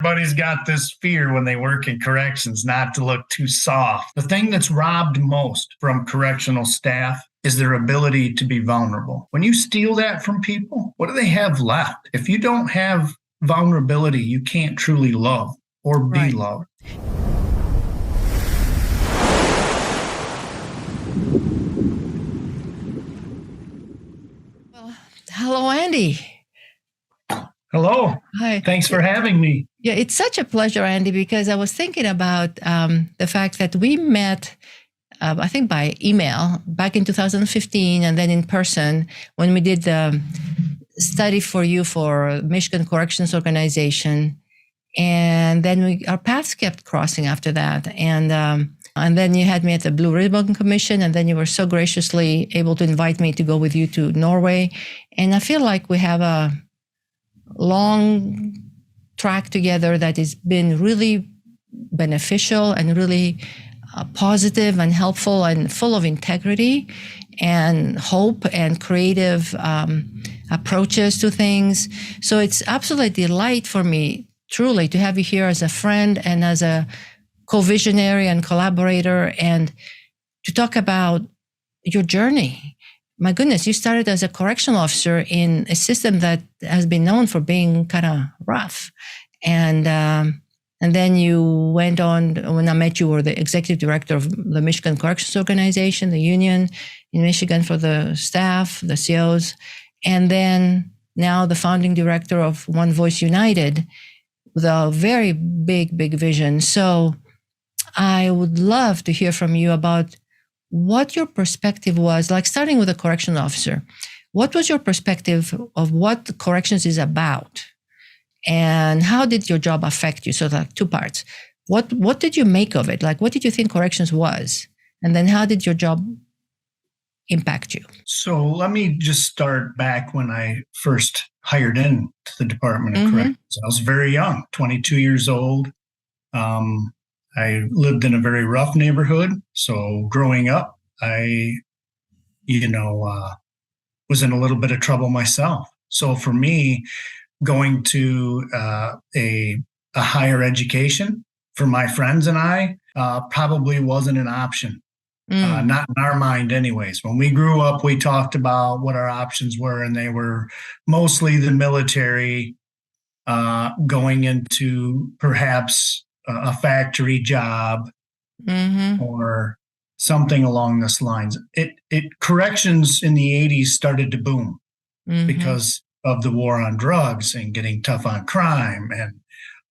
everybody's got this fear when they work in corrections not to look too soft. The thing that's robbed most from correctional staff is their ability to be vulnerable. When you steal that from people, what do they have left? If you don't have vulnerability, you can't truly love or be loved. Well, hello, Andy. Hello. Hi. Thanks for having me. Yeah, it's such a pleasure, Andy, because I was thinking about the fact that we met, I think by email back in 2015, and then in person when we did the study for you for Michigan Corrections Organization. And then our paths kept crossing after that. And then you had me at the Blue Ribbon Commission, and then you were so graciously able to invite me to go with you to Norway. And I feel like we have a long track together that has been really beneficial and really positive and helpful and full of integrity and hope and creative approaches to things. So it's absolutely a delight for me, truly, to have you here as a friend and as a co-visionary and collaborator, and to talk about your journey. My goodness, you started as a correctional officer in a system that has been known for being kind of rough. And then you went on, when I met you, were the executive director of the Michigan Corrections Organization, the union in Michigan for the staff, the COs. And then now the founding director of One Voice United with a very big, big vision. So I would love to hear from you about what your perspective was, like starting with a correctional officer. What was your perspective of what corrections is about? And how did your job affect you? So like two parts. What did you make of it? Like, what did you think corrections was? And then how did your job impact you? So let me just start back when I first hired into the Department of Corrections. I was very young, 22 years old. I lived in a very rough neighborhood. So growing up, I, was in a little bit of trouble myself. So for me, going to a higher education for my friends and I probably wasn't an option. Not in our mind anyways. When we grew up, we talked about what our options were, and they were mostly the military, going into perhaps a factory job or something along this lines. Corrections in the 80s started to boom because of the war on drugs and getting tough on crime and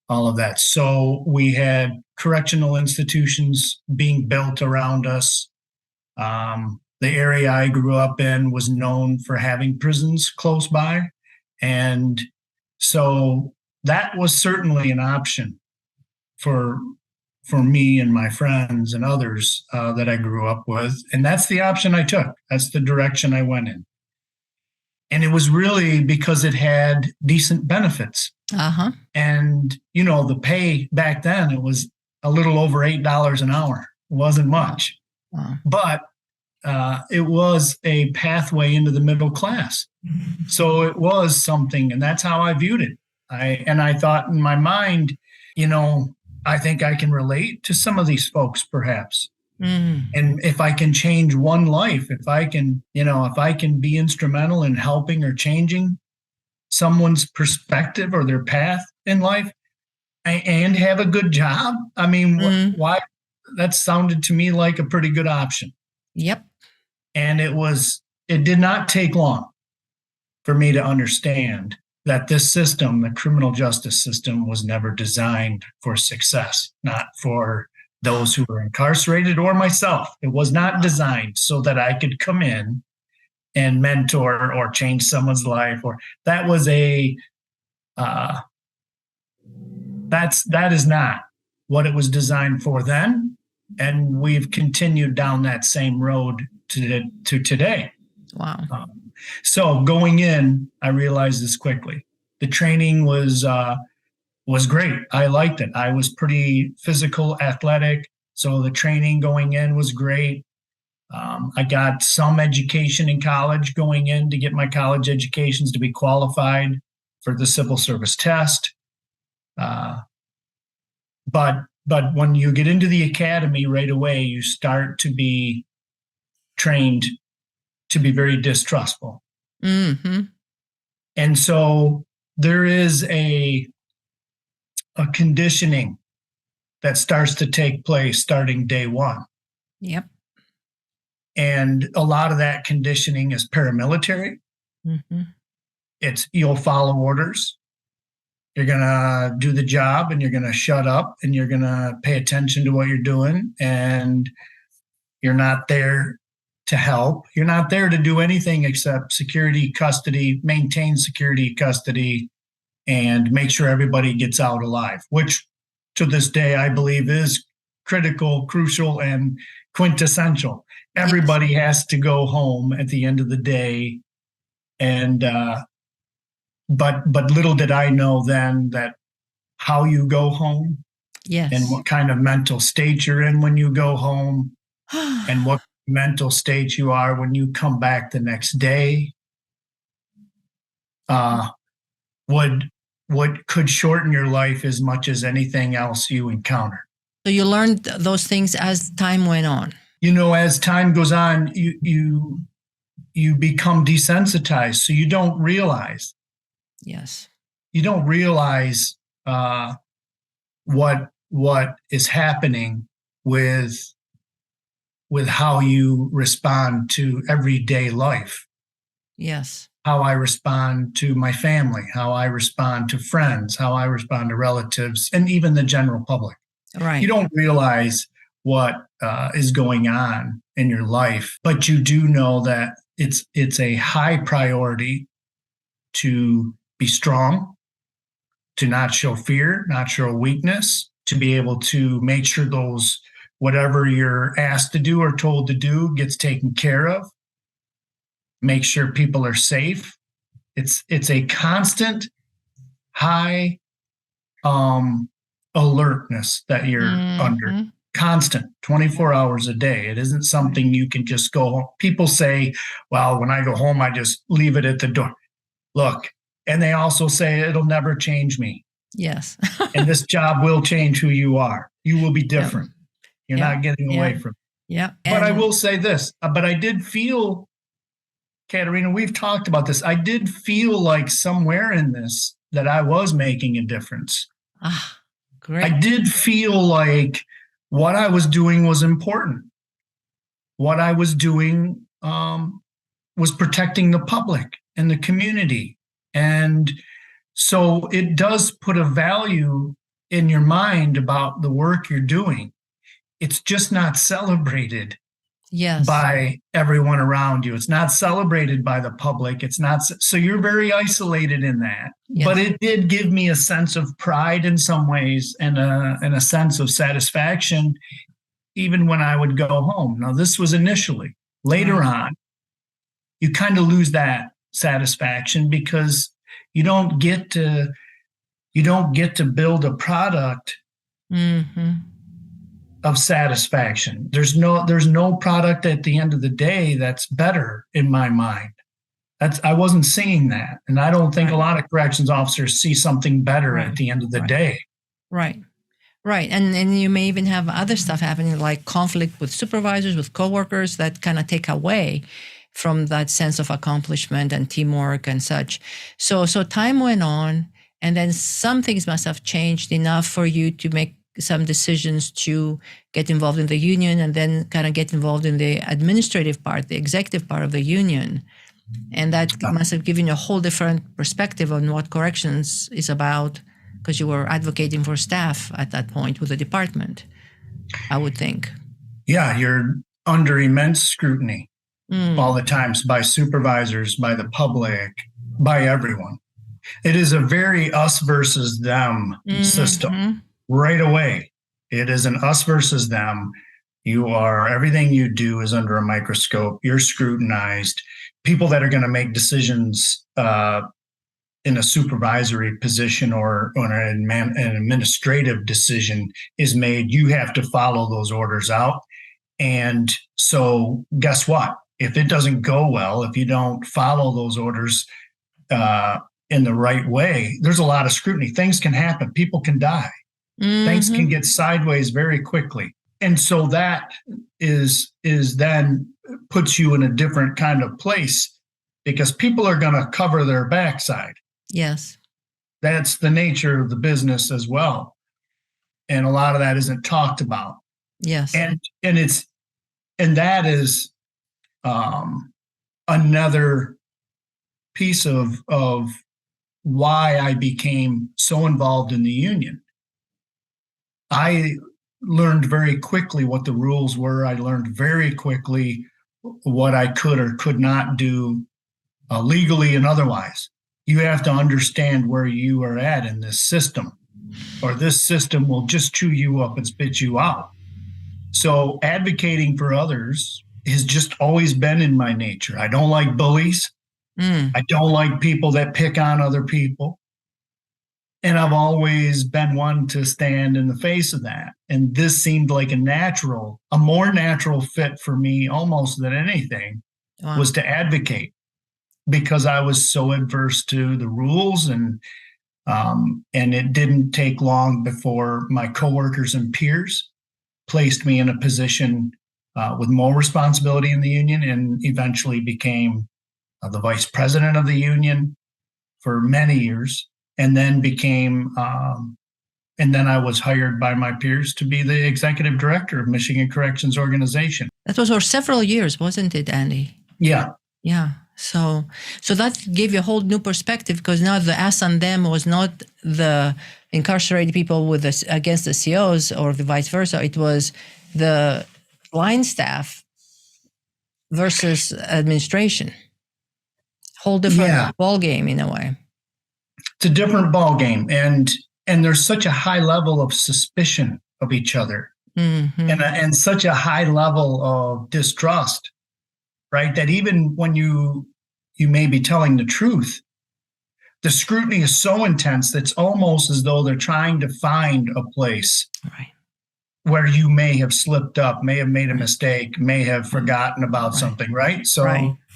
all of that. So we had correctional institutions being built around us. The area I grew up in was known for having prisons close by. And so that was certainly an option for me and my friends and others that I grew up with. And that's the option I took. That's the direction I went in. And it was really because it had decent benefits. And, the pay back then, it was a little over $8 an hour. It wasn't much. But it was a pathway into the middle class. So it was something, and that's how I viewed it. I thought in my mind, I think I can relate to some of these folks, perhaps. And if I can change one life, if I can be instrumental in helping or changing someone's perspective or their path in life and have a good job, why? That sounded to me like a pretty good option. Yep. And it did not take long for me to understand that this system, the criminal justice system, was never designed for success, not for those who were incarcerated or myself. It was not designed so that I could come in and mentor or change someone's life. Or that was that is not what it was designed for then. And we've continued down that same road to today. Wow. So going in, I realized this quickly. The training was great. I liked it. I was pretty physical, athletic. So the training going in was great. I got some education in college going in to get my college educations to be qualified for the civil service test. but when you get into the academy right away, you start to be trained to be very distrustful. Mm-hmm. And so there is a conditioning that starts to take place starting day one. Yep. And a lot of that conditioning is paramilitary. Mm-hmm. It's you'll follow orders. You're going to do the job and you're going to shut up and you're going to pay attention to what you're doing. And you're not there to help. You're not there to do anything except security, custody, maintain security, custody, and make sure everybody gets out alive, which to this day, I believe is critical, crucial, and quintessential. Everybody has to go home at the end of the day. And, but little did I know then that how you go home, Yes, and what kind of mental state you're in when you go home, and what mental state you are when you come back the next day, what could shorten your life as much as anything else you encounter. So you learned those things as time went on. You know, as time goes on, you become desensitized, so you don't realize. Yes. You don't realize what is happening with how you respond to everyday life. Yes. How I respond to my family, how I respond to friends, how I respond to relatives, and even the general public. Right. You don't realize what is going on in your life, but you do know that it's a high priority to be strong, to not show fear, not show weakness, to be able to make sure those whatever you're asked to do or told to do gets taken care of. Make sure people are safe. It's a constant high alertness that you're under. Constant, 24 hours a day. It isn't something you can just go home. People say, well, when I go home, I just leave it at the door. Look, and they also say it'll never change me. Yes. And this job will change who you are. You will be different. You're not getting away from it. Yeah. But I will say this, but I did feel, Katerina, we've talked about this. I did feel like somewhere in this that I was making a difference. Ah, great. I did feel like what I was doing was important. What I was doing was protecting the public and the community. And so it does put a value in your mind about the work you're doing. It's just not celebrated by everyone around you. It's not celebrated by the public. It's not. So you're very isolated in that. Yes. But it did give me a sense of pride in some ways and a sense of satisfaction, even when I would go home. Now, this was initially. Later on, you kind of lose that satisfaction because you don't get to build a product of satisfaction. There's no product at the end of the day that's better in my mind. I wasn't seeing that. And I don't think a lot of corrections officers see something better at the end of the day. Right. Right. And you may even have other stuff happening like conflict with supervisors, with coworkers that kind of take away from that sense of accomplishment and teamwork and such. So time went on, and then some things must have changed enough for you to make some decisions to get involved in the union and then kind of get involved in the administrative part, the executive part of the union. And that must have given you a whole different perspective on what corrections is about, because you were advocating for staff at that point with the department, I would think. Yeah, you're under immense scrutiny all the times by supervisors, by the public, by everyone. It is a very us versus them system right away. It is an us versus them. Everything you do is under a microscope. You're scrutinized. People that are going to make decisions in a supervisory position or an administrative decision is made, you have to follow those orders out. And so guess what? If it doesn't go well, if you don't follow those orders in the right way, there's a lot of scrutiny. Things can happen. People can die. Things can Mm-hmm. get sideways very quickly. And so that is then puts you in a different kind of place because people are going to cover their backside. Yes. That's the nature of the business as well. And a lot of that isn't talked about. Yes. And that is another piece of why I became so involved in the union. I learned very quickly what the rules were. I learned very quickly what I could or could not do legally and otherwise. You have to understand where you are at in this system, or this system will just chew you up and spit you out. So advocating for others has just always been in my nature. I don't like bullies. I don't like people that pick on other people. And I've always been one to stand in the face of that. And this seemed like a more natural fit for me almost than anything. Wow. Was to advocate because I was so adverse to the rules, and it didn't take long before my coworkers and peers placed me in a position with more responsibility in the union, and eventually became the vice president of the union for many years, and then I was hired by my peers to be the executive director of Michigan Corrections Organization. That was for several years, wasn't it, Andy? Yeah. Yeah. So that gave you a whole new perspective, because now the us and them was not the incarcerated people with against the COs or the vice versa. It was the line staff versus administration. Whole different ball game in a way. It's a different ball game, and there's such a high level of suspicion of each other, and such a high level of distrust, right? That even when you may be telling the truth, the scrutiny is so intense that it's almost as though they're trying to find a place where you may have slipped up, may have made a mistake, may have forgotten about something, right? So,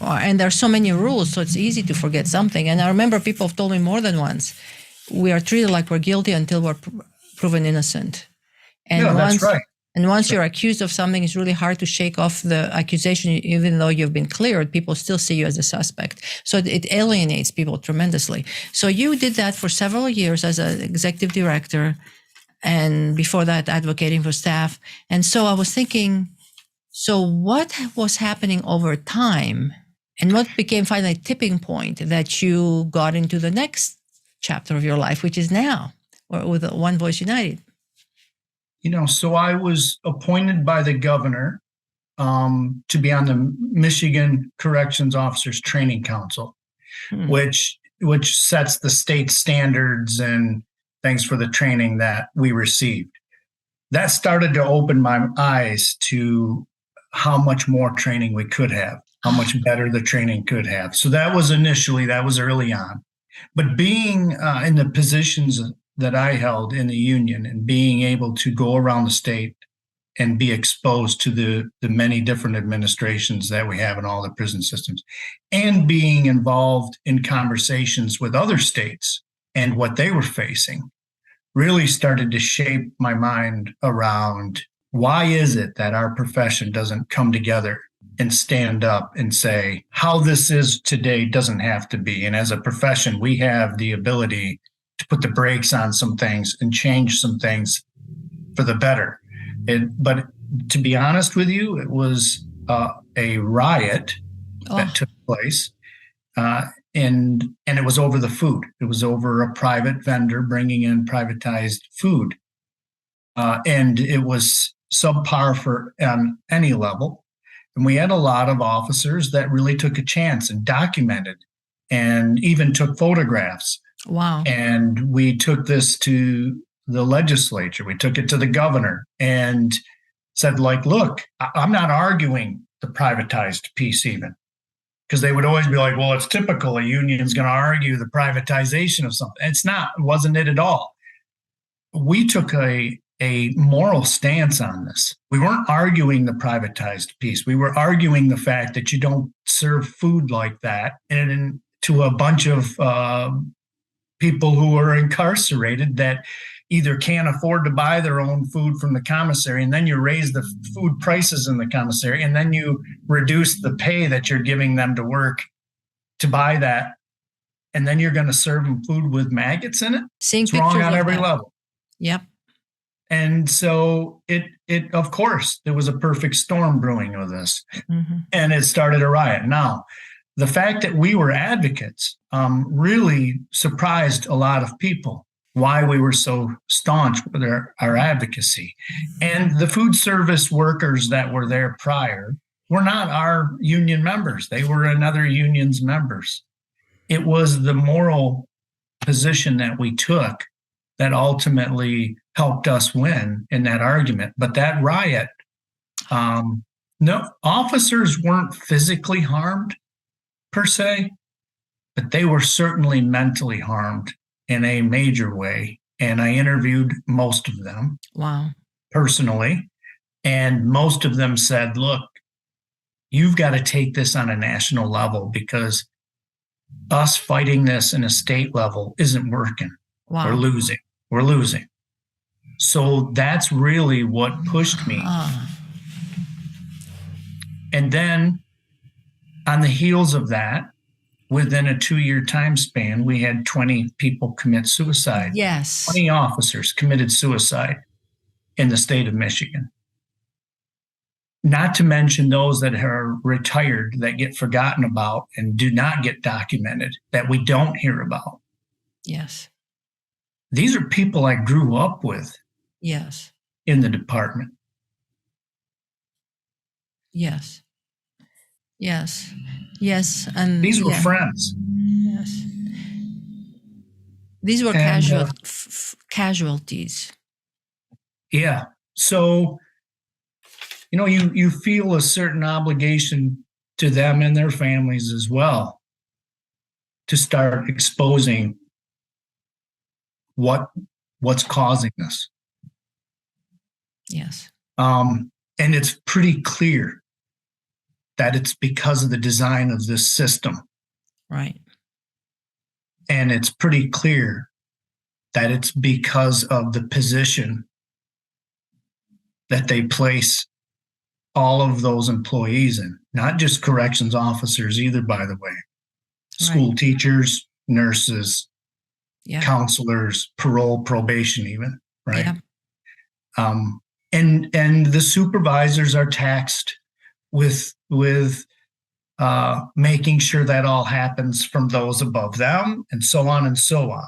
and there's so many rules, so it's easy to forget something. And I remember people have told me more than once, we are treated like we're guilty until we're proven innocent. And that's right. And once you're accused of something, it's really hard to shake off the accusation. Even though you've been cleared, people still see you as a suspect. So it alienates people tremendously. So you did that for several years as an executive director, and before that, advocating for staff. And so I was thinking, so what was happening over time, and what became finally a tipping point that you got into the next chapter of your life, which is now, with One Voice United? So I was appointed by the governor to be on the Michigan Corrections Officers Training Council, which sets the state standards and things for the training that we received. That started to open my eyes to how much more training we could have, how much better the training could have. So that was early on. But being in the positions that I held in the union, and being able to go around the state and be exposed to the many different administrations that we have in all the prison systems, and being involved in conversations with other states and what they were facing, really started to shape my mind around why is it that our profession doesn't come together and stand up and say, how this is today doesn't have to be. And as a profession, we have the ability to put the brakes on some things and change some things for the better. But to be honest with you, it was a riot that took place. And it was over the food. It was over a private vendor bringing in privatized food. And it was subpar for on any level. And we had a lot of officers that really took a chance and documented and even took photographs. Wow. And we took this to the legislature. We took it to the governor and said, look, I'm not arguing the privatized piece even. Because they would always be like, well, it's typical. A union's going to argue the privatization of something. It's not. It wasn't it at all. We took a moral stance on this. We weren't arguing the privatized piece. We were arguing the fact that you don't serve food like that to a bunch of people who are incarcerated that either can't afford to buy their own food from the commissary, and then you raise the food prices in the commissary, and then you reduce the pay that you're giving them to work to buy that, and then you're going to serve them food with maggots in it. Seeing it's wrong on every that. level. Yep. And so it of course, there was a perfect storm brewing of this, and it started a riot. Now, the fact that we were advocates really surprised a lot of people, why we were so staunch with our advocacy. And the food service workers that were there prior were not our union members. They were another union's members. It was the moral position that we took that ultimately helped us win in that argument. But that riot, no, officers weren't physically harmed per se, but they were certainly mentally harmed in a major way. And I interviewed most of them. Wow. Personally. And most of them said, look, you've got to take this on a national level, because us fighting this in a state level isn't working. Wow. We're losing. So that's really what pushed me. And then on the heels of that, within a 2-year time span, we had 20 people commit suicide. Yes. 20 officers committed suicide in the state of Michigan. Not to mention those that are retired, that get forgotten about and do not get documented, that we don't hear about. Yes. These are people I grew up with. Yes. In the department. Yes. Yes. Yes. And these were friends. Yes. These were casualties. Yeah. So, you feel a certain obligation to them and their families as well to start exposing what's causing this. Yes. And it's pretty clear that it's because of the design of this system. Right. And it's pretty clear that it's because of the position that they place all of those employees in, not just corrections officers either, by the way. School teachers, nurses, counselors, parole, probation even, right? Yeah. And the supervisors are taxed with making sure that all happens from those above them, and so on and so on.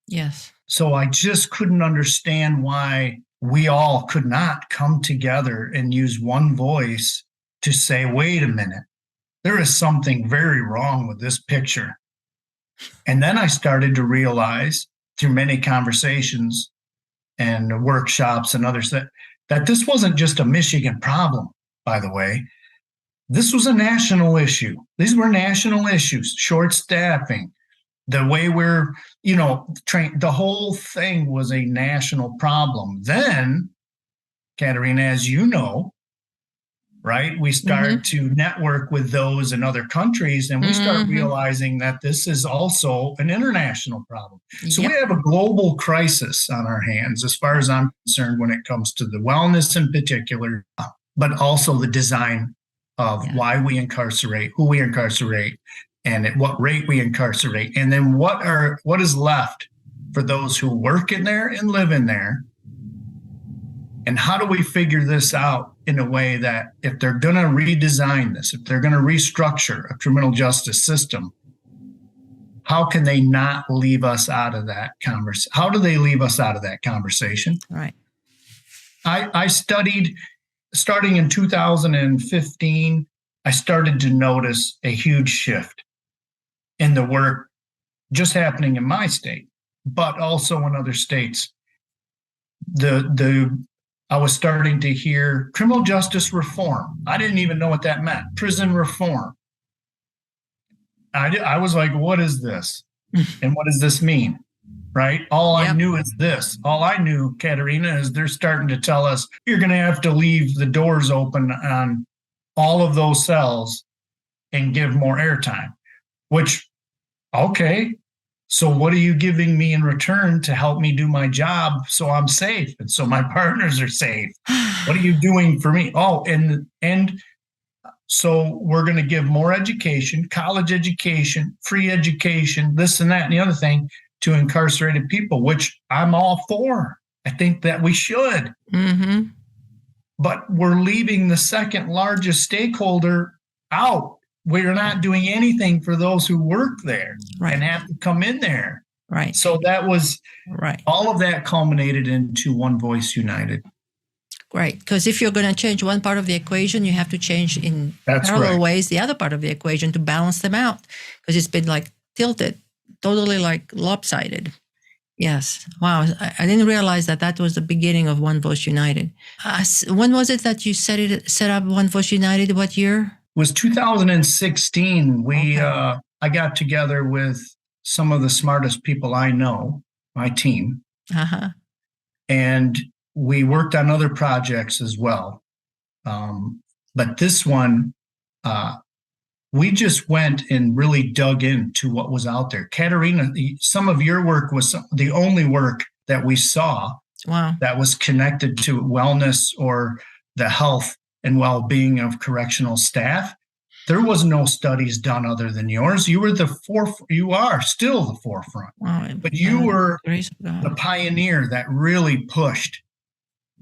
Yes. So I just couldn't understand why we all could not come together and use one voice to say, wait a minute, there is something very wrong with this picture. And then I started to realize through many conversations and workshops and others that this wasn't just a Michigan problem, by the way. This was a national issue. These were national issues, short staffing, the way we're, trained. The whole thing was a national problem. Then, Katerina, as you know, right, we start to network with those in other countries, and we start realizing that this is also an international problem. So we have a global crisis on our hands, as far as I'm concerned, when it comes to the wellness in particular, but also the design of why we incarcerate, who we incarcerate, and at what rate we incarcerate, and then what is left for those who work in there and live in there. And how do we figure this out in a way that if they're going to redesign this, if they're going to restructure a criminal justice system, how can they not leave us out of that conversation? How do they leave us out of that conversation? Right. I studied, starting in 2015, I started to notice a huge shift in the work just happening in my state, but also in other states. I was starting to hear criminal justice reform. I didn't even know what that meant. Prison reform. I was like, what is this? And what does this mean? Right? All I knew is this. All I knew, Katerina, is they're starting to tell us you're going to have to leave the doors open on all of those cells and give more airtime, which, okay, So what are you giving me in return to help me do my job so I'm safe and so my partners are safe? What are you doing for me? Oh, and so we're going to give more education, college education, free education, this and that and the other thing to incarcerated people, which I'm all for. I think that we should. Mm-hmm. But we're leaving the second largest stakeholder out. We're not doing anything for those who work there and have to come in there. Right. So that was right. All of that culminated into One Voice United. Right. Because if you're going to change one part of the equation, you have to change in parallel ways the other part of the equation to balance them out, because it's been like tilted, totally like lopsided. Yes. Wow. I didn't realize that was the beginning of One Voice United. When was it that you set up One Voice United? What year? It was 2016. I got together with some of the smartest people I know, my team. Uh-huh. And we worked on other projects as well. But this one, we just went and really dug into what was out there. Katerina, some of your work was the only work that we saw that was connected to wellness or the health and well-being of correctional staff. There was no studies done other than yours. You were you are still the forefront. Wow. But you were the pioneer that really pushed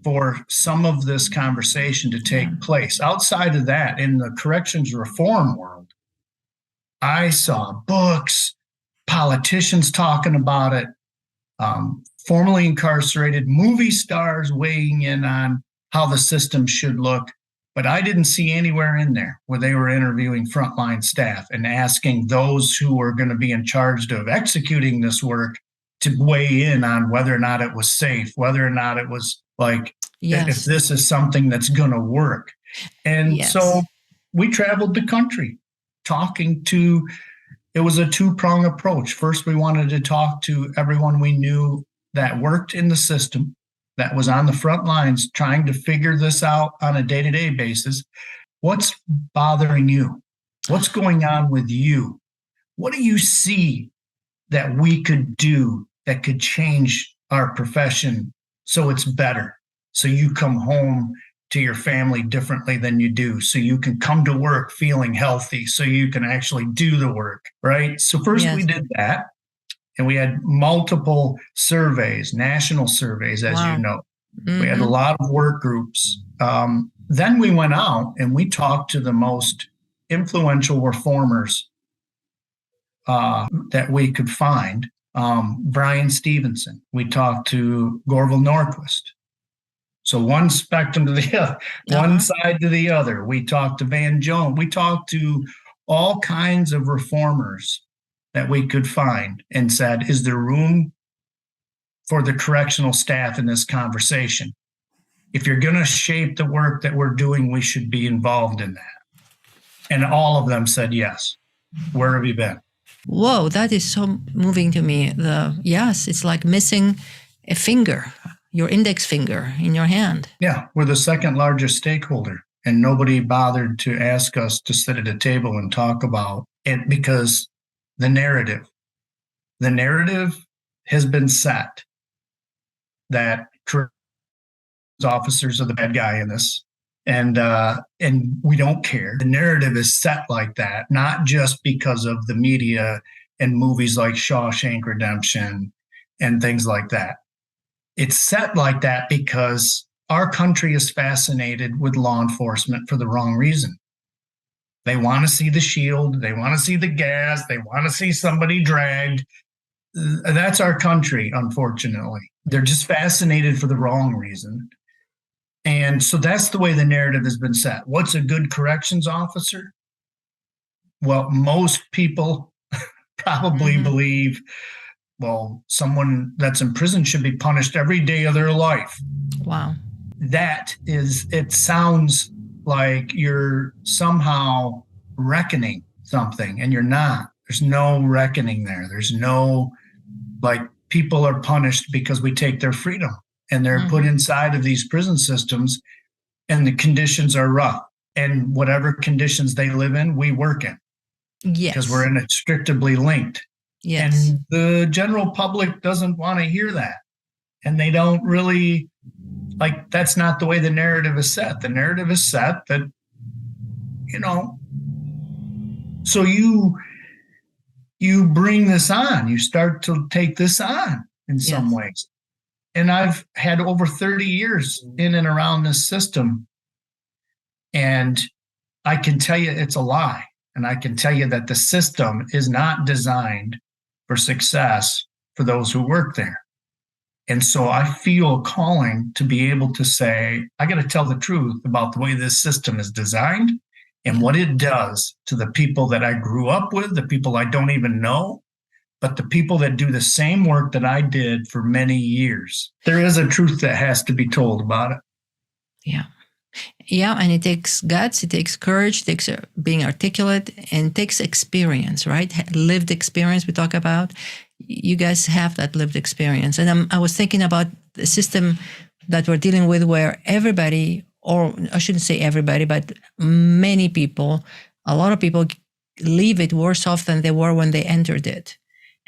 for some of this conversation to take place. Outside of that, in the corrections reform world, I saw books, politicians talking about it, formerly incarcerated movie stars weighing in on how the system should look. But I didn't see anywhere in there where they were interviewing frontline staff and asking those who were going to be in charge of executing this work to weigh in on whether or not it was safe, whether or not it was if this is something that's going to work. And so we traveled the country talking to, it was a two-prong approach. First, we wanted to talk to everyone we knew that worked in the system, that was on the front lines trying to figure this out on a day-to-day basis. What's bothering you? What's going on with you? What do you see that we could do that could change our profession so it's better? So you come home to your family differently than you do. So you can come to work feeling healthy. So you can actually do the work, right? So first we did that. And we had multiple surveys, national surveys, as you know. Mm-hmm. We had a lot of work groups. Then we went out and we talked to the most influential reformers that we could find. Brian Stevenson. We talked to Gorville Norquist. So one spectrum to the other, one side to the other. We talked to Van Jones. We talked to all kinds of reformers that we could find and said, is there room for the correctional staff in this conversation? If you're going to shape the work that we're doing, we should be involved in that. And all of them said yes. Where have you been? Whoa, that is so moving to me. It's like missing a finger, your index finger in your hand. Yeah, we're the second largest stakeholder, and nobody bothered to ask us to sit at a table and talk about it because the narrative has been set that officers are the bad guy in this, and we don't care. The narrative is set like that, not just because of the media and movies like Shawshank Redemption and things like that. It's set like that because our country is fascinated with law enforcement for the wrong reason. They want to see the shield. They want to see the gas. They want to see somebody dragged. That's our country, unfortunately. They're just fascinated for the wrong reason. And so that's the way the narrative has been set. What's a good corrections officer? Well, most people probably believe, well, someone that's in prison should be punished every day of their life. Wow. It sounds like you're somehow reckoning something, and you're not. There's no reckoning there. There's no, people are punished because we take their freedom, and they're put inside of these prison systems, and the conditions are rough. And whatever conditions they live in, we work in. Yes. Because we're inextricably linked. Yes. And the general public doesn't want to hear that. And they don't really, like, that's not the way the narrative is set. The narrative is set that, you know, so you bring this on, you start to take this on in some Yes. ways. And I've had over 30 years in and around this system. And I can tell you it's a lie. And I can tell you that the system is not designed for success for those who work there. And so I feel a calling to be able to say, I got to tell the truth about the way this system is designed and what it does to the people that I grew up with, the people I don't even know, but the people that do the same work that I did for many years. There is a truth that has to be told about it. Yeah. Yeah, and it takes guts, it takes courage, it takes being articulate, and it takes experience, right? Lived experience we talk about. You guys have that lived experience. And I was thinking about the system that we're dealing with where everybody, or I shouldn't say everybody, but many people, a lot of people leave it worse off than they were when they entered it.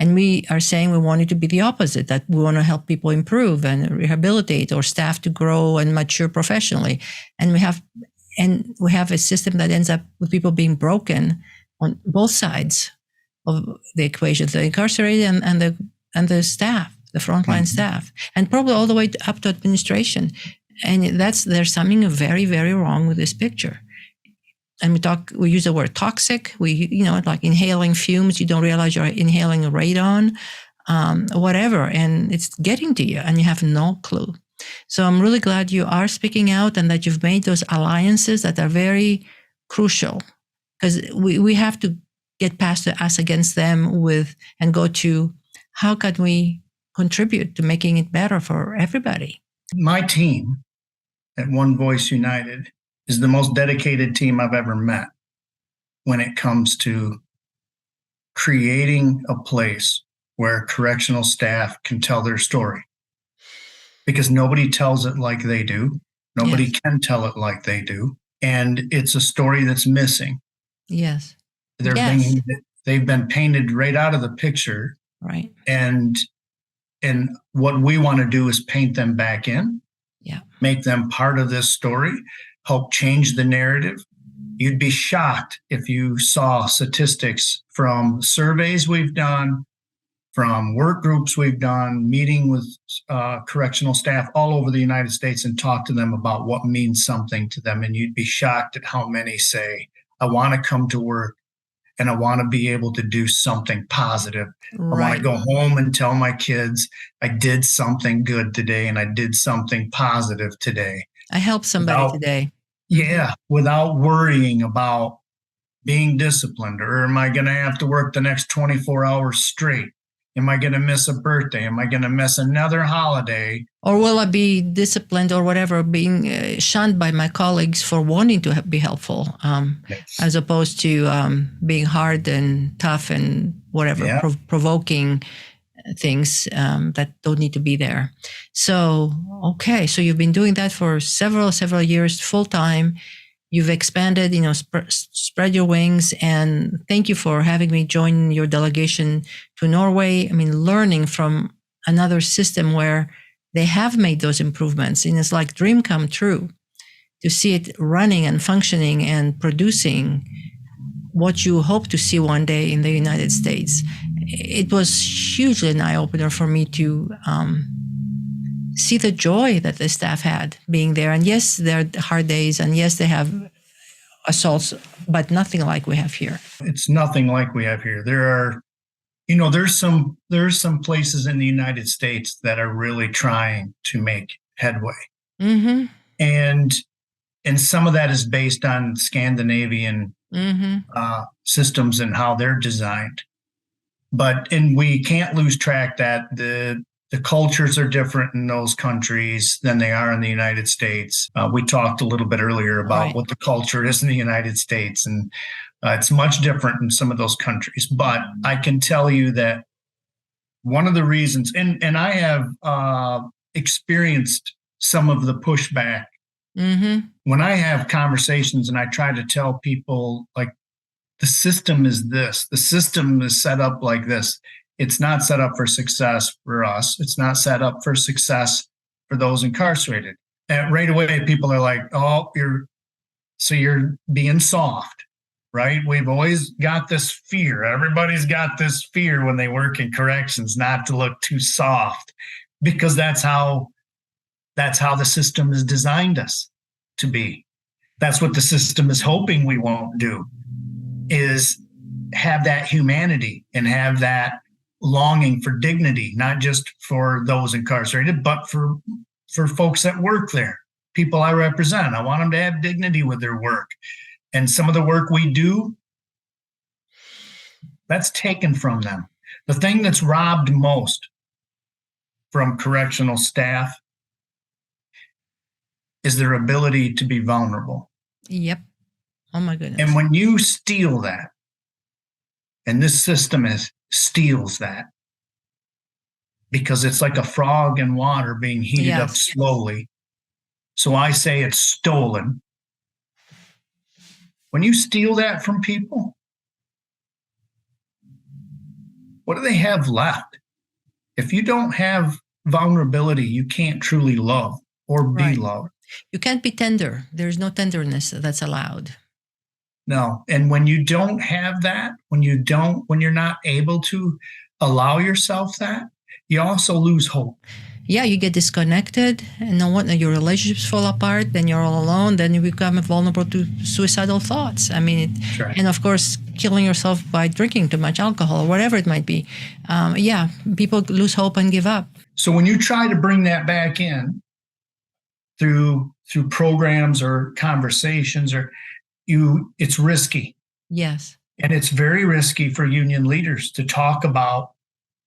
And we are saying we want it to be the opposite, that we want to help people improve and rehabilitate, or staff to grow and mature professionally. And we have a system that ends up with people being broken on both sides of the equation, the incarcerated and the staff, the frontline staff, and probably all the way up to administration. And there's something very, very wrong with this picture. And we use the word toxic. Like inhaling fumes, you don't realize you're inhaling radon, whatever, and it's getting to you and you have no clue. So I'm really glad you are speaking out and that you've made those alliances that are very crucial, because we have to get past the us against them and go to how can we contribute to making it better for everybody. My team at One Voice United is the most dedicated team I've ever met when it comes to creating a place where correctional staff can tell their story. Because nobody tells it like they do. Nobody can tell it like they do. And it's a story that's missing. Yes. They've been painted right out of the picture. Right. And what we want to do is paint them back in. Yeah. Make them part of this story. Help change the narrative. You'd be shocked if you saw statistics from surveys we've done, from work groups we've done, meeting with correctional staff all over the United States and talk to them about what means something to them. And you'd be shocked at how many say, I want to come to work and I want to be able to do something positive. Right. I want to go home and tell my kids I did something good today and I did something positive today. I helped somebody today. Yeah, without worrying about being disciplined, or am I going to have to work the next 24 hours straight? Am I going to miss a birthday? Am I going to miss another holiday? Or will I be disciplined or whatever, being shunned by my colleagues for wanting to be helpful, as opposed to being hard and tough and whatever, provoking things that don't need to be there. So, okay. So you've been doing that for several years, full time. You've expanded, spread your wings, and thank you for having me join your delegation to Norway. I mean, learning from another system where they have made those improvements, and it's like dream come true to see it running and functioning and producing what you hope to see one day in the United States. It was hugely an eye-opener for me to see the joy that the staff had being there. And yes, there are hard days, and yes, they have assaults, but nothing like we have here. It's nothing like we have here. There are, there's some places in the United States that are really trying to make headway. Mm-hmm. And some of that is based on Scandinavian systems and how they're designed. And we can't lose track that the cultures are different in those countries than they are in the United States. We talked a little bit earlier about what the culture is in the United States, and it's much different in some of those countries. But I can tell you that one of the reasons, and I have experienced some of the pushback when I have conversations and I try to tell people, like, the system is this, the system is set up like this. It's not set up for success for us. It's not set up for success for those incarcerated. And right away, people are like, oh, you're being soft, right? We've always got this fear. Everybody's got this fear when they work in corrections, not to look too soft, because that's how the system has designed us to be. That's what the system is hoping we won't do, is have that humanity and have that longing for dignity, not just for those incarcerated, but for folks that work there, people I represent. I want them to have dignity with their work. And some of the work we do, that's taken from them. The thing that's robbed most from correctional staff is their ability to be vulnerable. Yep. Oh my goodness. And when you steal that, and this system steals that, because it's like a frog in water being heated up slowly. So I say it's stolen. When you steal that from people, what do they have left? If you don't have vulnerability, you can't truly love or be loved. You can't be tender. There's no tenderness that's allowed. No. And when you don't have that, when you're not able to allow yourself that, you also lose hope. Yeah, you get disconnected, and your relationships fall apart, then you're all alone, then you become vulnerable to suicidal thoughts. I mean, and of course, killing yourself by drinking too much alcohol or whatever it might be. People lose hope and give up. So when you try to bring that back in through programs or conversations, it's risky. Yes. And it's very risky for union leaders to talk about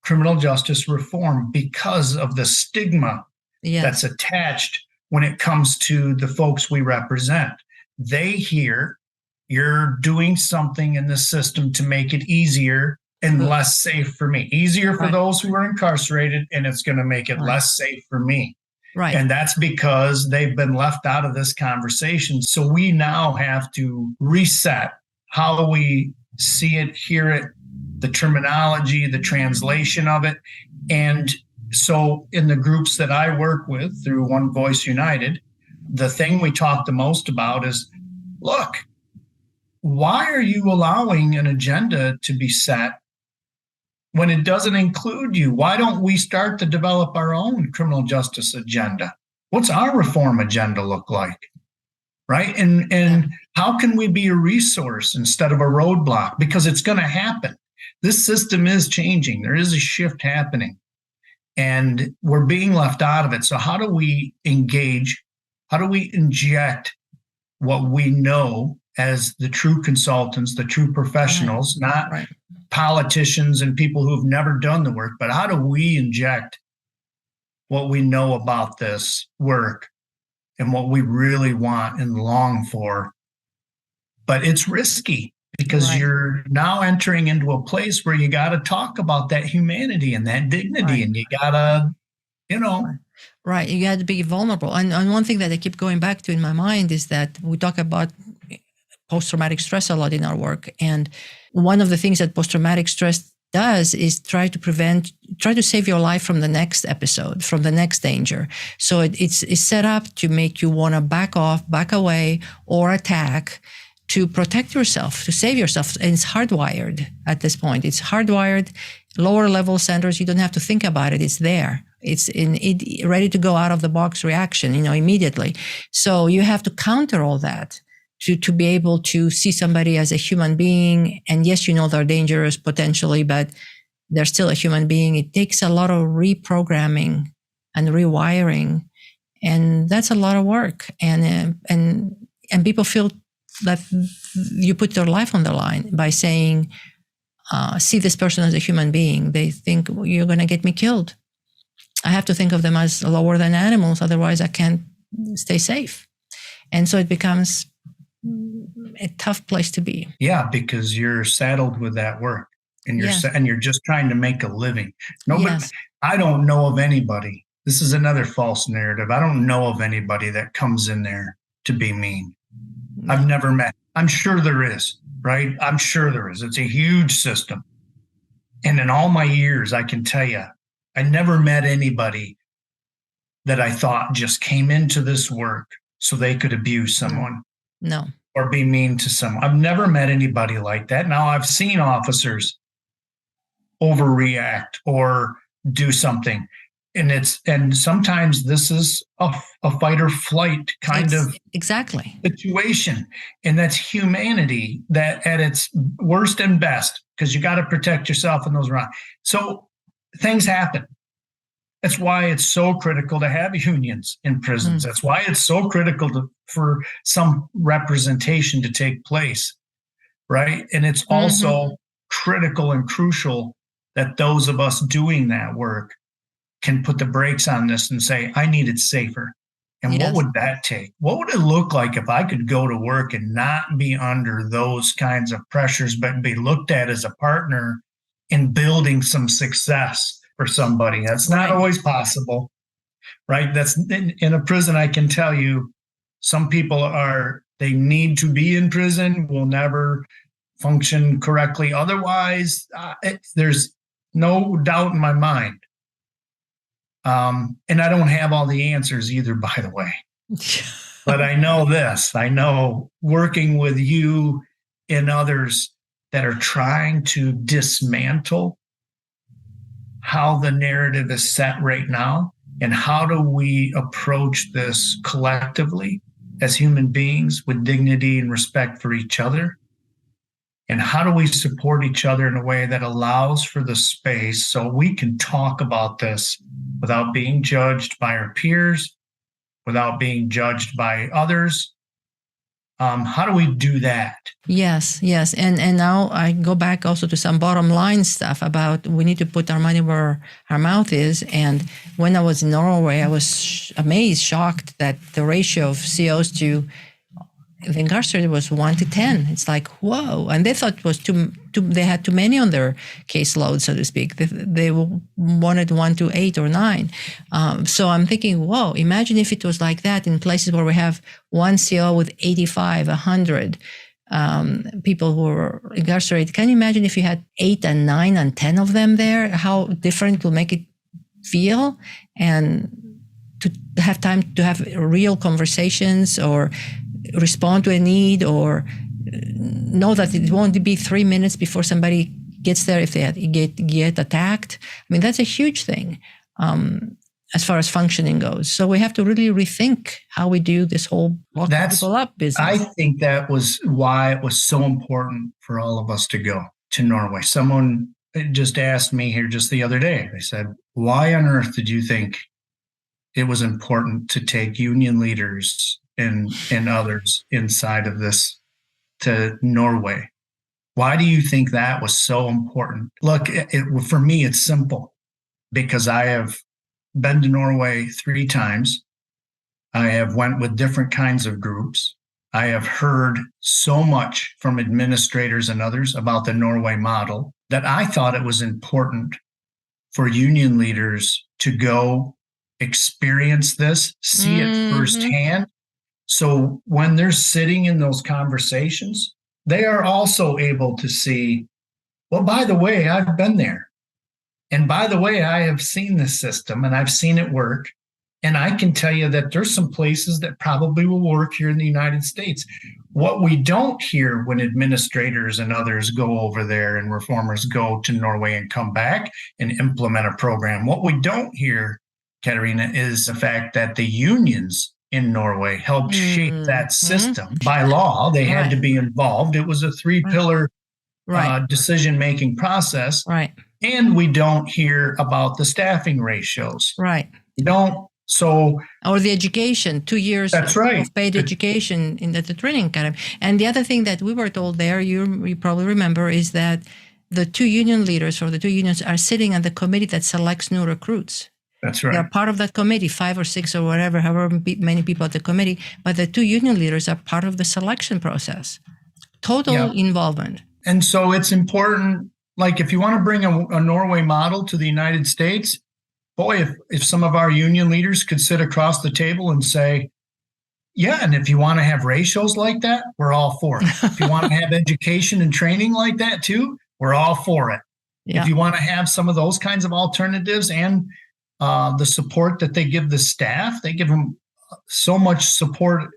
criminal justice reform because of the stigma that's attached when it comes to the folks we represent. They hear you're doing something in the system to make it easier and less safe for me. Easier for those who are incarcerated, and it's going to make it less safe for me. Right. And that's because they've been left out of this conversation. So we now have to reset how we see it, hear it, the terminology, the translation of it. And so in the groups that I work with through One Voice United, the thing we talk the most about is, look, why are you allowing an agenda to be set when it doesn't include you? Why don't we start to develop our own criminal justice agenda? What's our reform agenda look like? Right? And how can we be a resource instead of a roadblock? Because it's going to happen. This system is changing. There is a shift happening, and we're being left out of it. So how do we engage? How do we inject what we know as the true consultants, the true professionals, not politicians and people who've never done the work, but how do we inject what we know about this work and what we really want and long for? But it's risky because you're now entering into a place where you got to talk about that humanity and that dignity, and you got to, Right. You got to be vulnerable. And one thing that I keep going back to in my mind is that we talk about post-traumatic stress a lot in our work. And one of the things that post-traumatic stress does is try to save your life from the next episode, from the next danger. So it's set up to make you want to back off, back away, or attack to protect yourself, to save yourself. And it's hardwired at this point. It's hardwired. Lower level centers, you don't have to think about it. It's there. It's ready to go out of the box reaction, immediately. So you have to counter all that to be able to see somebody as a human being. And yes, they're dangerous potentially, but they're still a human being. It takes a lot of reprogramming and rewiring, and that's a lot of work. And people feel that you put their life on the line by saying, see this person as a human being. They think, you're going to get me killed. I have to think of them as lower than animals. Otherwise, I can't stay safe. And so it becomes a tough place to be. Yeah, because you're saddled with that work, and you're just trying to make a living. I don't know of anybody. This is another false narrative. I don't know of anybody that comes in there to be mean. I've never met. I'm sure there is, right? I'm sure there is. It's a huge system. And in all my years, I can tell you, I never met anybody that I thought just came into this work so they could abuse someone No. or be mean to someone. I've never met anybody like that. Now, I've seen officers overreact or do something. And sometimes this is a fight or flight kind of exactly situation. And that's humanity that at its worst and best, because you got to protect yourself in those around. So things happen. That's why it's so critical to have unions in prisons. That's why it's so critical for some representation to take place, right? And it's also critical and crucial that those of us doing that work can put the brakes on this and say, I need it safer. And what would that take? What would it look like if I could go to work and not be under those kinds of pressures, but be looked at as a partner in building some success for somebody? That's not always possible, right? That's in a prison. I can tell you, some people they need to be in prison, will never function correctly. Otherwise, there's no doubt in my mind. And I don't have all the answers either, by the way. But I know this. I know working with you and others that are trying to dismantle how the narrative is set right now, and how do we approach this collectively as human beings with dignity and respect for each other? And how do we support each other in a way that allows for the space so we can talk about this without being judged by our peers, without being judged by others? How do we do that? Yes. And now I go back also to some bottom line stuff about we need to put our money where our mouth is. And when I was in Norway, I was amazed, shocked that the ratio of COs to the incarcerated was 1 to 10. It's like, whoa. And they thought it was they had too many on their caseload, so to speak. They wanted 1 to 8 or 9. So I'm thinking, whoa, imagine if it was like that in places where we have one CO with 85, 100 people who are incarcerated. Can you imagine if you had 8 and 9 and 10 of them there, how different it will make it feel? And to have time to have real conversations or respond to a need, or know that it won't be 3 minutes before somebody gets there if they get attacked. I mean, that's a huge thing as far as functioning goes. So we have to really rethink how we do this whole locking people up business. I think that was why it was so important for all of us to go to Norway. Someone just asked me here just the other day. They said, why on earth did you think it was important to take union leaders and others inside of this to Norway? Why do you think that was so important? Look, for me, it's simple, because I have been to Norway 3 times. I have went with different kinds of groups. I have heard so much from administrators and others about the Norway model that I thought it was important for union leaders to go experience this, see it firsthand. So when they're sitting in those conversations, they are also able to see, well, by the way, I've been there. And by the way, I have seen this system and I've seen it work. And I can tell you that there's some places that probably will work here in the United States. What we don't hear when administrators and others go over there and reformers go to Norway and come back and implement a program, what we don't hear, Katerina, is the fact that the unions in Norway helped shape that system. By law, they had to be involved. It was a 3-pillar decision-making process. Right. And we don't hear about the staffing ratios. Right. You don't. So, or the education, 2 years of paid education in the training academy. And the other thing that we were told there, you probably remember, is that the 2 union leaders or the 2 unions are sitting on the committee that selects new recruits. That's right. They're part of that committee, 5 or 6 or whatever, however many people at the committee. But the 2 union leaders are part of the selection process. Total involvement. And so it's important, like if you want to bring a Norway model to the United States, boy, if some of our union leaders could sit across the table and say, yeah, and if you want to have ratios like that, we're all for it. If you want to have education and training like that too, we're all for it. If Yeah. you want to have some of those kinds of alternatives and the support that they give the staff, they give them so much support,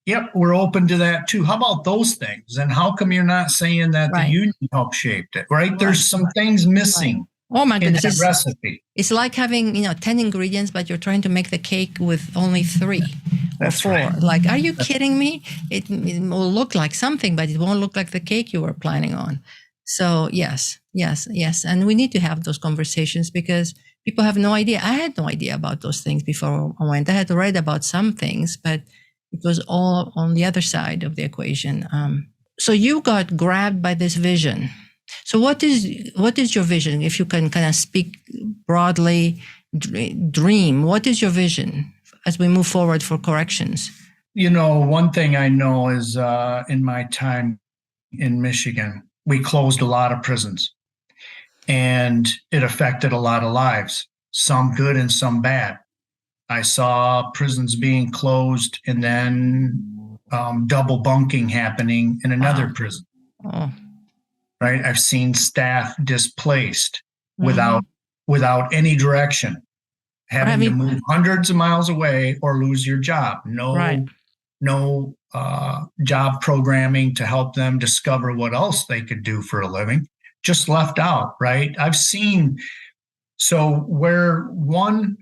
yep, we're open to that too. How about those things? And how come you're not saying that the Right. union helped shape it, right? Right. There's some things missing Oh my in goodness. that recipe. It's like having, 10 ingredients, but you're trying to make the cake with only 3 or That's 4. right. Like, are you kidding me? It will look like something, but it won't look like the cake you were planning on. So yes. And we need to have those conversations because people have no idea. I had no idea about those things before I went. I had read about some things, but it was all on the other side of the equation. So you got grabbed by this vision. So what is your vision? If you can kind of speak broadly, dream, what is your vision as we move forward for corrections? One thing I know is in my time in Michigan, we closed a lot of prisons and it affected a lot of lives, some good and some bad. I saw prisons being closed and then double bunking happening in another prison. Oh. Right? I've seen staff displaced without any direction, having to move hundreds of miles away or lose your job. No job programming to help them discover what else they could do for a living. Just left out, right? I've seen, so where one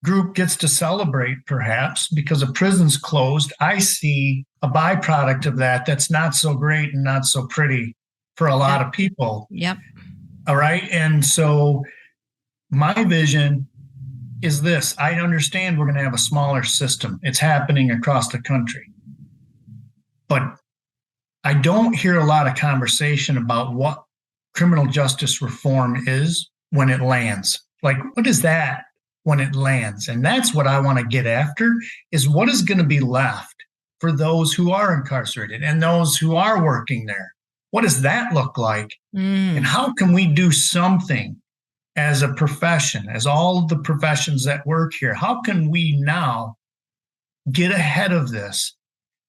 group gets to celebrate perhaps because a prison's closed, I see a byproduct of that that's not so great and not so pretty for a lot of people. Yep. All right. And so my vision is this. I understand we're going to have a smaller system. It's happening across the country. But I don't hear a lot of conversation about what criminal justice reform is when it lands. Like, what is that when it lands? And that's what I want to get after, is what is going to be left for those who are incarcerated and those who are working there. What does that look like? And how can we do something as a profession, as all of the professions that work here? How can we now get ahead of this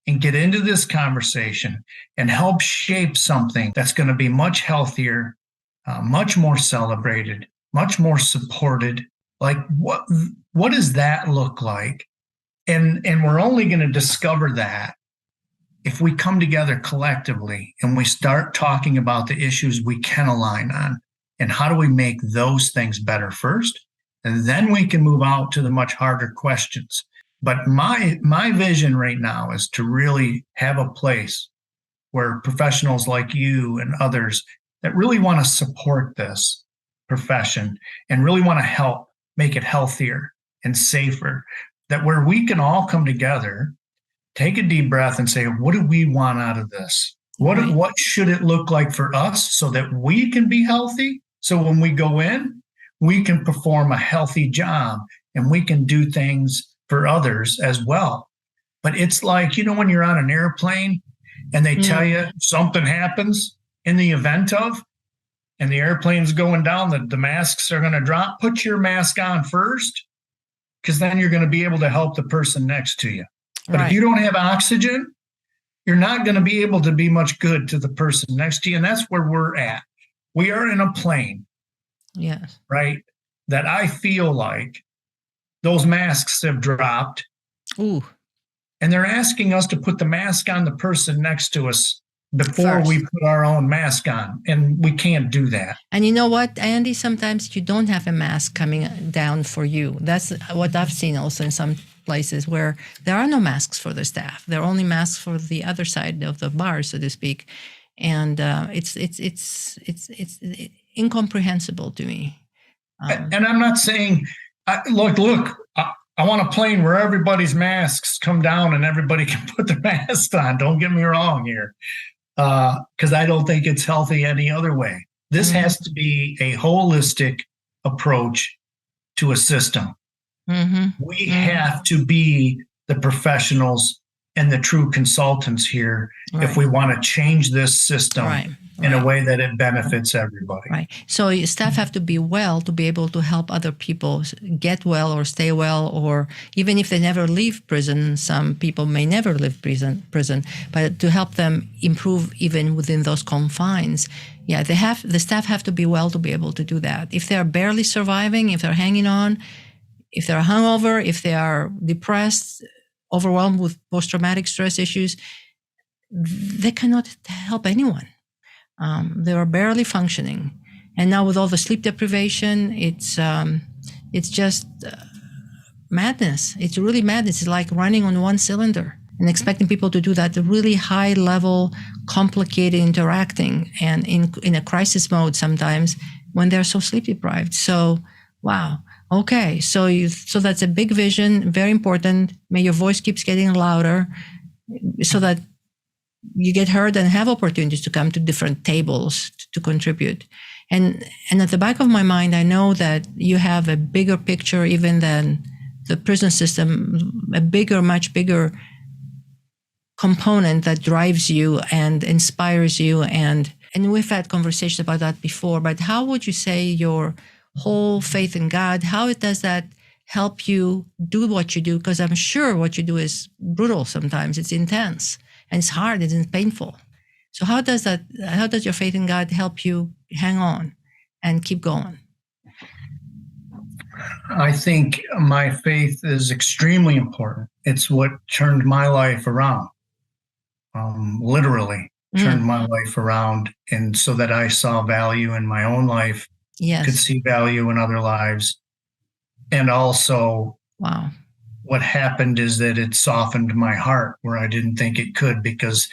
and get into this conversation and help shape something that's going to be much healthier, much more celebrated, much more supported? Like, what does that look like? And we're only going to discover that if we come together collectively and we start talking about the issues we can align on and how do we make those things better first, and then we can move out to the much harder questions. But my vision right now is to really have a place where professionals like you and others that really want to support this profession and really want to help make it healthier and safer, that where we can all come together, take a deep breath and say, what do we want out of this? What should it look like for us so that we can be healthy? So when we go in, we can perform a healthy job and we can do things for others as well. But it's like, when you're on an airplane and they tell you something happens in the event of, and the airplane's going down, the masks are going to drop, put your mask on first, because then you're going to be able to help the person next to you. But if you don't have oxygen, you're not going to be able to be much good to the person next to you. And that's where we're at. We are in a plane, right? That I feel like those masks have dropped. Ooh. And they're asking us to put the mask on the person next to us before we put our own mask on. And we can't do that. And you know what, Andy, sometimes you don't have a mask coming down for you. That's what I've seen also in some places where there are no masks for the staff. There are only masks for the other side of the bar, so to speak. And it's incomprehensible to me. And I'm not saying, look, I want a plane where everybody's masks come down and everybody can put their mask on. Don't get me wrong here, because I don't think it's healthy any other way. This has to be a holistic approach to a system. We have to be the professionals and the true consultants here Right. if we want to change this system Right. in a Right. way that it benefits everybody. Right. So staff have to be well to be able to help other people get well or stay well, or even if they never leave prison, some people may never leave prison, but to help them improve even within those confines. Yeah, the staff have to be well to be able to do that. If they are barely surviving, if they're hanging on, if they're hungover, if they are depressed, overwhelmed with post-traumatic stress issues, they cannot help anyone. They were barely functioning, and now with all the sleep deprivation, it's just madness. It's really madness. It's like running on one cylinder and expecting people to do that really high level, complicated interacting, and in a crisis mode sometimes when they're so sleep deprived. So, wow. Okay, so that's a big vision, very important. May your voice keeps getting louder, so that you get heard and have opportunities to come to different tables to contribute. And at the back of my mind, I know that you have a bigger picture even than the prison system, much bigger component that drives you and inspires you. And we've had conversations about that before, but how would you say your whole faith in God, how does that help you do what you do? Because I'm sure what you do is brutal sometimes. It's intense. And it's hard, it's painful. So how does your faith in God help you hang on and keep going? I think my faith is extremely important. It's what turned my life around, literally turned my life around. And so that I saw value in my own life, yes, could see value in other lives. And also, wow, what happened is that it softened my heart where I didn't think it could, because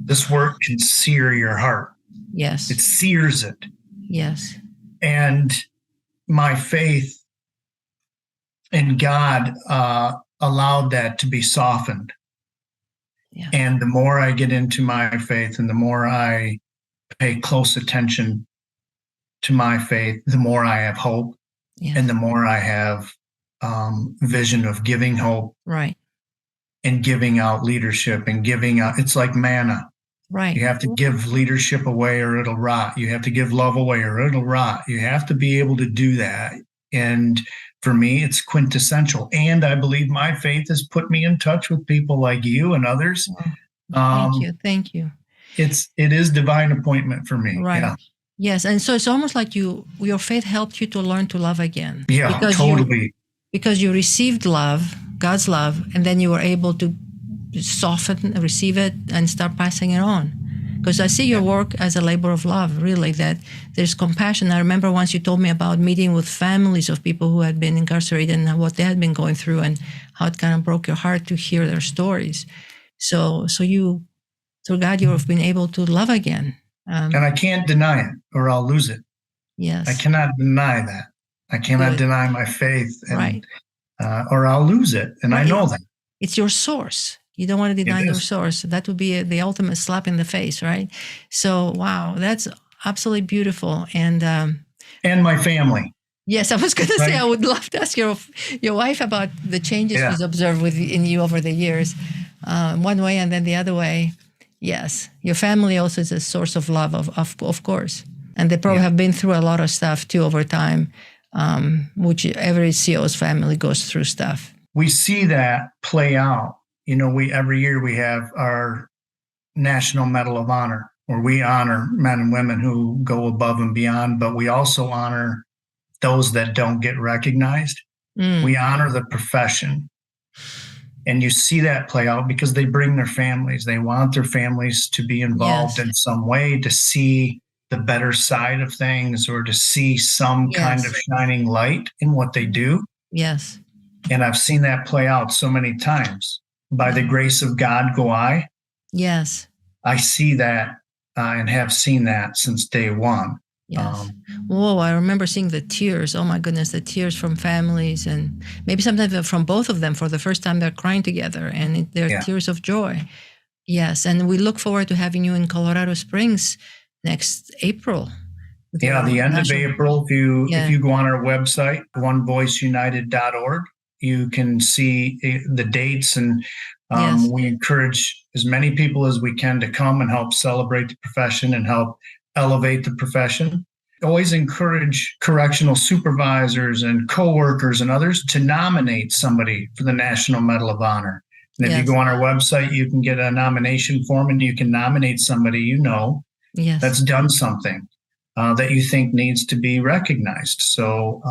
this work can sear your heart. Yes. It sears it. Yes. And my faith in God allowed that to be softened. Yeah. And the more I get into my faith and the more I pay close attention to my faith, the more I have hope, and the more I have vision of giving hope, right, and giving out leadership and giving out. It's like manna. Right. You have to give leadership away or it'll rot. You have to give love away or it'll rot. You have to be able to do that. And for me, it's quintessential. And I believe my faith has put me in touch with people like you and others. Thank you. It is divine appointment for me. Right. Yeah. Yes. And so it's almost like your faith helped you to learn to love again. Yeah, totally. Because you received love, God's love, and then you were able to soften, receive it, and start passing it on. Because I see your work as a labor of love, really, that there's compassion. I remember once you told me about meeting with families of people who had been incarcerated and what they had been going through, and how it kind of broke your heart to hear their stories. So you, through God, you have been able to love again. And I can't deny it, or I'll lose it. Yes. I cannot deny that. I cannot deny my faith, and, or I'll lose it. And I know that. It's your source. You don't want to deny your source. That would be the ultimate slap in the face, right? So, wow, that's absolutely beautiful. And my family. Yes, I was going to say, I would love to ask your wife about the changes she's observed in you over the years, one way and then the other way. Yes, your family also is a source of love, of course. And they probably have been through a lot of stuff too over time, which every CO's family goes through stuff. We see that play out. You know, every year we have our National Medal of Honor, where we honor men and women who go above and beyond, but we also honor those that don't get recognized. We honor the profession. And you see that play out because they bring their families. They want their families to be involved in some way, to see the better side of things, or to see some kind of shining light in what they do. Yes. And I've seen that play out so many times. By the grace of God go I. Yes. I see that and have seen that since day one. Yes. Whoa, I remember seeing the tears. Oh my goodness, the tears from families, and maybe sometimes from both of them for the first time they're crying together, and they're tears of joy. Yes. And we look forward to having you in Colorado Springs next April. Yeah, the end of April. If you go on our website, onevoiceunited.org, you can see the dates, and Yes. we encourage as many people as we can to come and help celebrate the profession and help elevate the profession. Always encourage correctional supervisors and coworkers and others to nominate somebody for the National Medal of Honor. And if you Yes. go on our website, you can get a nomination form and you can nominate somebody Yes. that's done something that you think needs to be recognized. So,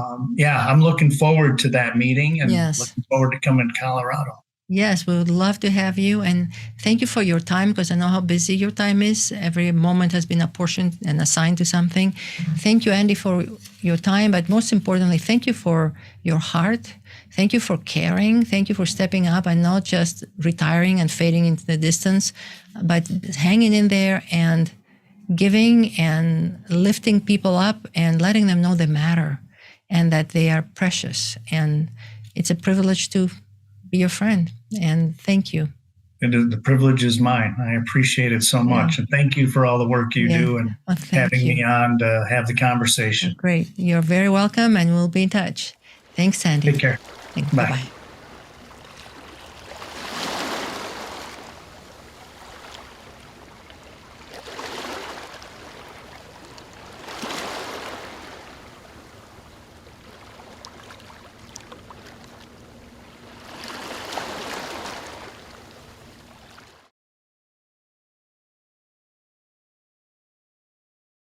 I'm looking forward to that meeting and Yes. looking forward to coming to Colorado. Yes, we would love to have you. And thank you for your time, because I know how busy your time is. Every moment has been apportioned and assigned to something. Thank you, Andy, for your time. But most importantly, thank you for your heart. Thank you for caring. Thank you for stepping up and not just retiring and fading into the distance, but hanging in there and giving and lifting people up and letting them know they matter and that they are precious. And it's a privilege to be your friend. And thank you. The privilege is mine. I appreciate it so much. And thank you for all the work you do and having me on to have the conversation. Great. You're very welcome, and we'll be in touch. Thanks, Sandy. Take care. Bye-bye.